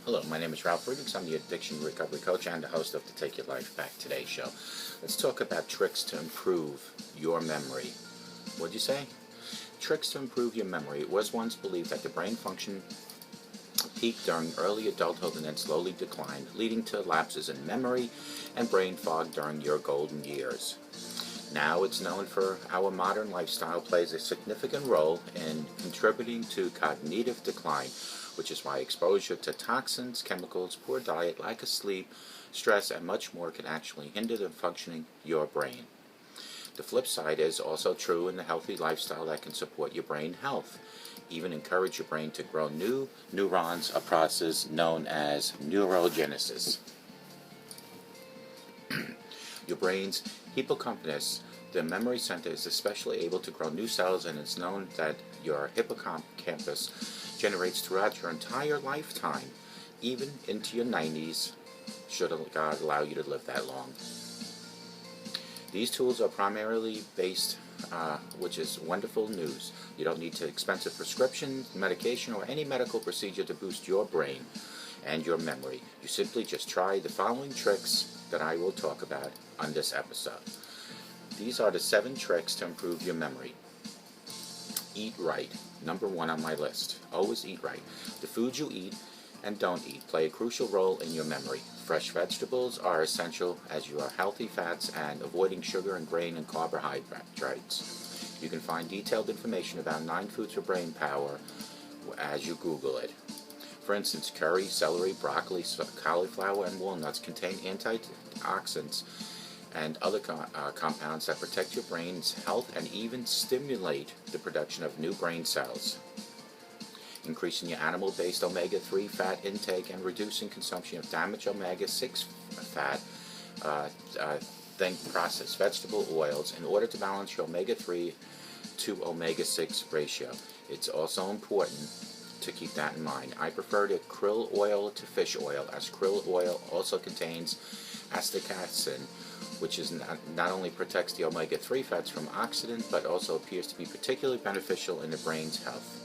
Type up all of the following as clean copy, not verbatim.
Hello, my name is Ralf Friedrichs. I'm the addiction recovery coach and the host of the Take Your Life Back Today show. Let's talk about tricks to improve your memory. What'd you say? Tricks to improve your memory. It was once believed that the brain function peaked during early adulthood and then slowly declined, leading to lapses in memory and brain fog during your golden years. Now it's known for our modern lifestyle plays a significant role in contributing to cognitive decline, which is why exposure to toxins, chemicals, poor diet, lack of sleep, stress, and much more can actually hinder the functioning of your brain. The flip side is also true in the healthy lifestyle that can support your brain health, even encourage your brain to grow new neurons, a process known as neurogenesis. Your brain's hippocampus, the memory center, is especially able to grow new cells, and it's known that your hippocampus generates throughout your entire lifetime, even into your 90s, should God allow you to live that long. These tools are primarily based, which is wonderful news. You don't need expensive prescription, medication, or any medical procedure to boost your brain and your memory. You simply just try the following tricks that I will talk about on this episode. These are the 7 tricks to improve your memory. Eat right. Number 1 on my list. Always eat right. The foods you eat and don't eat play a crucial role in your memory. Fresh vegetables are essential as you are healthy fats and avoiding sugar and grain and carbohydrates. You can find detailed information about 9 foods for brain power as you Google it. For instance, curry, celery, broccoli, cauliflower, and walnuts contain antioxidants and other compounds that protect your brain's health and even stimulate the production of new brain cells. Increasing your animal-based omega-3 fat intake and reducing consumption of damaged omega-6 fat, think processed vegetable oils, in order to balance your omega-3 to omega-6 ratio. It's also important to keep that in mind. I prefer the krill oil to fish oil, as krill oil also contains astaxanthin, which is not only protects the omega-3 fats from oxidant, but also appears to be particularly beneficial in the brain's health.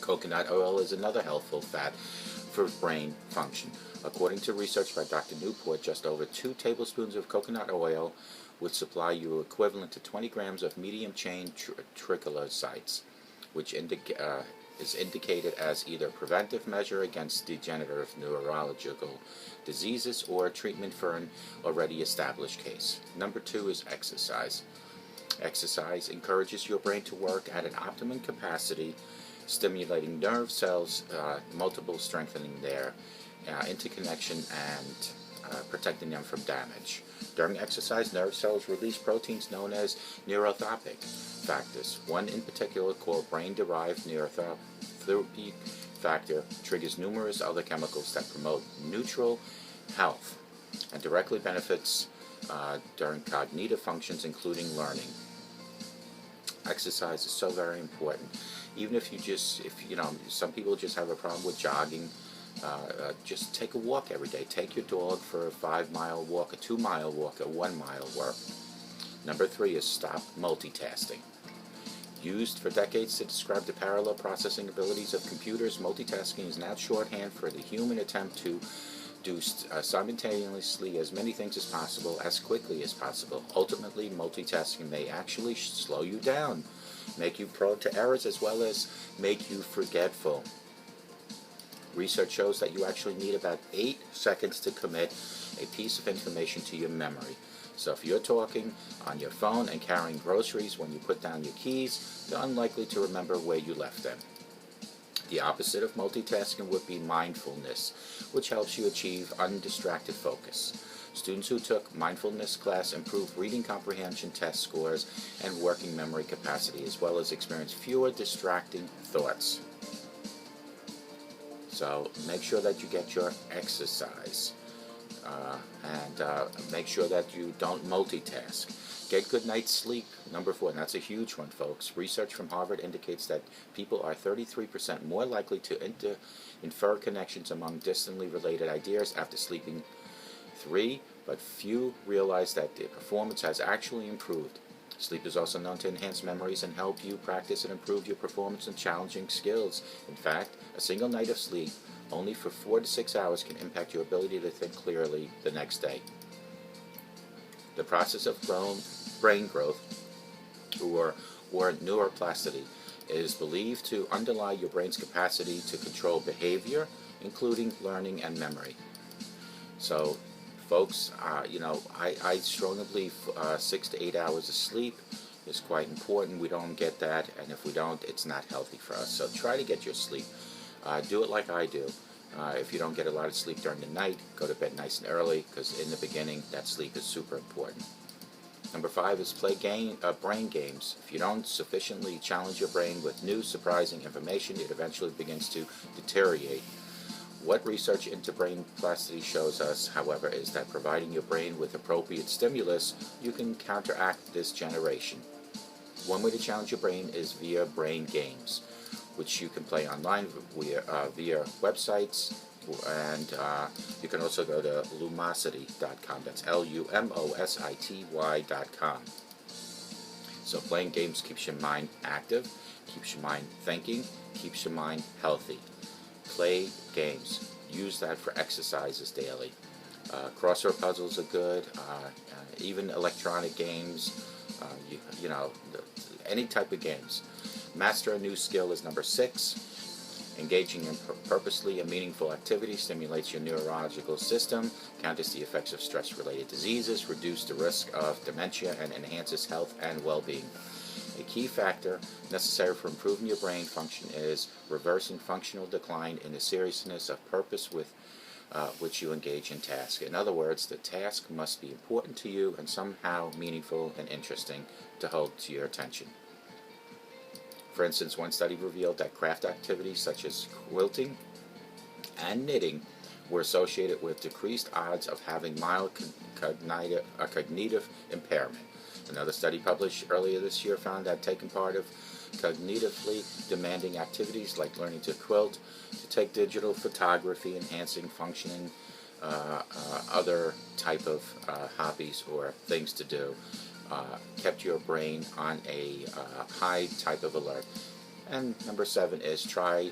Coconut oil is another helpful fat for brain function. According to research by Dr. Newport, just over 2 tablespoons of coconut oil would supply you equivalent to 20 grams of medium-chain triglycerides, which is indicated as either a preventive measure against degenerative neurological diseases or a treatment for an already established case. Number 2 is exercise. Exercise encourages your brain to work at an optimum capacity, stimulating nerve cells, multiple strengthening their interconnection and protecting them from damage. During exercise, nerve cells release proteins known as neurotrophic factors. One in particular, called brain-derived neurotrophic factor, triggers numerous other chemicals that promote neutral health and directly benefits during cognitive functions, including learning. Exercise is so very important. Even if some people just have a problem with jogging, just take a walk every day. Take your dog for a 5-mile walk, a 2-mile walk, a 1-mile walk. Number 3 is stop multitasking. Used for decades to describe the parallel processing abilities of computers, multitasking is now shorthand for the human attempt to do simultaneously as many things as possible, as quickly as possible. Ultimately, multitasking may actually slow you down, make you prone to errors, as well as make you forgetful. Research shows that you actually need about 8 seconds to commit a piece of information to your memory. So if you're talking on your phone and carrying groceries, when you put down your keys, you're unlikely to remember where you left them. The opposite of multitasking would be mindfulness, which helps you achieve undistracted focus. Students who took mindfulness class improved reading comprehension test scores and working memory capacity, as well as experience fewer distracting thoughts. So make sure that you get your exercise and make sure that you don't multitask. Get good night's sleep, number 4, and that's a huge one, folks. Research from Harvard indicates that people are 33% more likely to infer connections among distantly related ideas after sleeping 3, but few realize that their performance has actually improved. Sleep is also known to enhance memories and help you practice and improve your performance in challenging skills. In fact, a single night of sleep only for 4 to 6 hours, can impact your ability to think clearly the next day. The process of brain growth, or neuroplasticity, is believed to underlie your brain's capacity to control behavior, including learning and memory. So, folks, I strongly believe 6 to 8 hours of sleep is quite important. We don't get that, and if we don't, it's not healthy for us. So try to get your sleep. Do it like I do. If you don't get a lot of sleep during the night, go to bed nice and early, because in the beginning, that sleep is super important. Number 5 is play brain games. If you don't sufficiently challenge your brain with new, surprising information, it eventually begins to deteriorate. What research into brain plasticity shows us, however, is that providing your brain with appropriate stimulus, you can counteract this generation. One way to challenge your brain is via brain games, which you can play online via websites, and you can also go to lumosity.com. That's LUMOSITY.com. So playing games keeps your mind active, keeps your mind thinking, keeps your mind healthy. Play games. Use that for exercises daily. Crossword puzzles are good. Even electronic games. Any type of games. Master a new skill is number 6. Engaging in purposely and meaningful activity stimulates your neurological system, counters the effects of stress-related diseases, reduces the risk of dementia, and enhances health and well-being. A key factor necessary for improving your brain function is reversing functional decline in the seriousness of purpose with which you engage in task. In other words, the task must be important to you and somehow meaningful and interesting to hold to your attention. For instance, one study revealed that craft activities such as quilting and knitting were associated with decreased odds of having mild cognitive impairment. Another study published earlier this year found that taking part of cognitively demanding activities like learning to quilt, to take digital photography, enhancing functioning, other type of hobbies or things to do, kept your brain on a high type of alert. And number 7 is try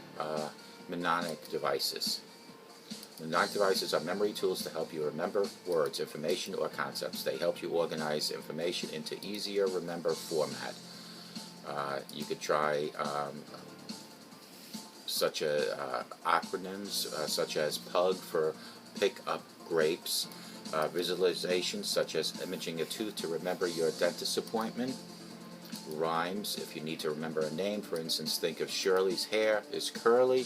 mnemonic devices. Mnemonic devices are memory tools to help you remember words, information, or concepts. They help you organize information into easier remember format. You could try such acronyms such as PUG for pick up grapes, visualizations such as imaging a tooth to remember your dentist appointment, rhymes if you need to remember a name. For instance, think of Shirley's hair is curly.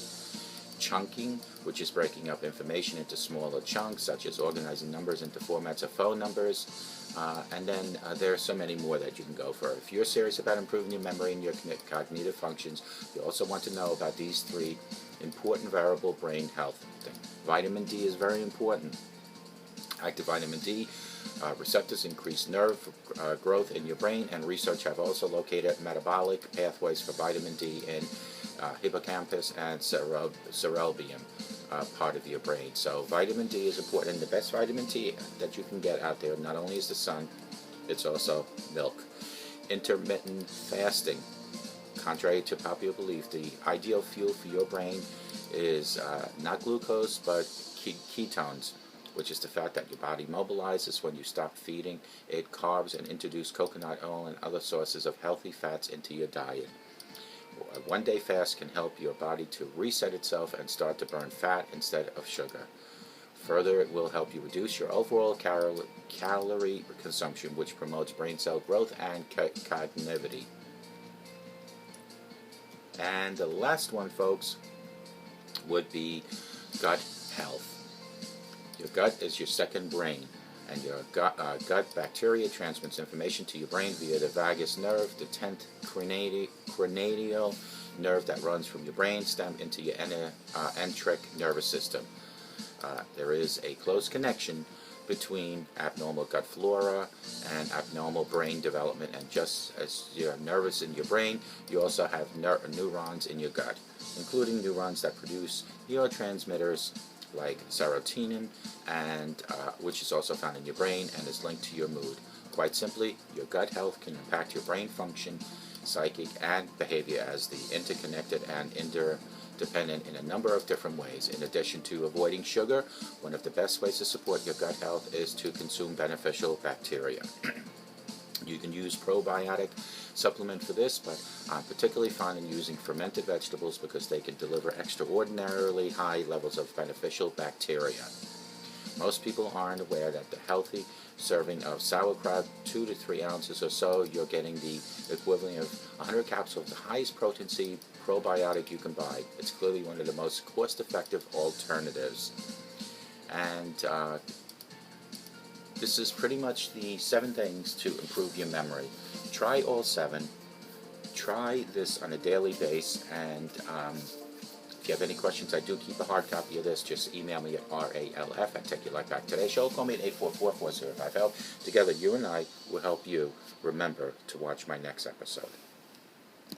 Chunking, which is breaking up information into smaller chunks, such as organizing numbers into formats of phone numbers, and then there are so many more that you can go for. If you're serious about improving your memory and your cognitive functions, you also want to know about these 3 important variable brain health things. Vitamin D is very important. Active vitamin D receptors increase nerve growth in your brain, and research have also located metabolic pathways for vitamin D in hippocampus and cerebellum, part of your brain. So vitamin D is important, and the best vitamin D that you can get out there not only is the sun, it's also milk. Intermittent fasting. Contrary to popular belief, the ideal fuel for your brain is not glucose but ketones, which is the fat that your body mobilizes when you stop feeding it carbs and introduce coconut oil and other sources of healthy fats into your diet. A one-day fast can help your body to reset itself and start to burn fat instead of sugar. Further, it will help you reduce your overall calorie consumption, which promotes brain cell growth and cognitivity. And the last one, folks, would be gut health. Your gut is your second brain, and your gut bacteria transmits information to your brain via the vagus nerve, the 10th cranial nerve that runs from your brain stem into your enteric nervous system. There is a close connection between abnormal gut flora and abnormal brain development, and just as you're nervous in your brain, you also have neurons in your gut, including neurons that produce neurotransmitters like serotonin, and which is also found in your brain and is linked to your mood. Quite simply, your gut health can impact your brain function, psychic, and behavior as the interconnected and dependent in a number of different ways. In addition to avoiding sugar, one of the best ways to support your gut health is to consume beneficial bacteria. You can use probiotic supplement for this, but I'm particularly fond in using fermented vegetables because they can deliver extraordinarily high levels of beneficial bacteria. Most people aren't aware that the healthy serving of sauerkraut, 2 to 3 ounces or so, you're getting the equivalent of 100 capsules of the highest potency probiotic you can buy. It's clearly one of the most cost-effective alternatives. And this is pretty much the 7 things to improve your memory. Try all 7. Try this on a daily basis, and if you have any questions, I do keep a hard copy of this. Just email me at ralf@TakeYourLifeBackToday show. Call me at 844-4050. Together, you and I will help you remember to watch my next episode.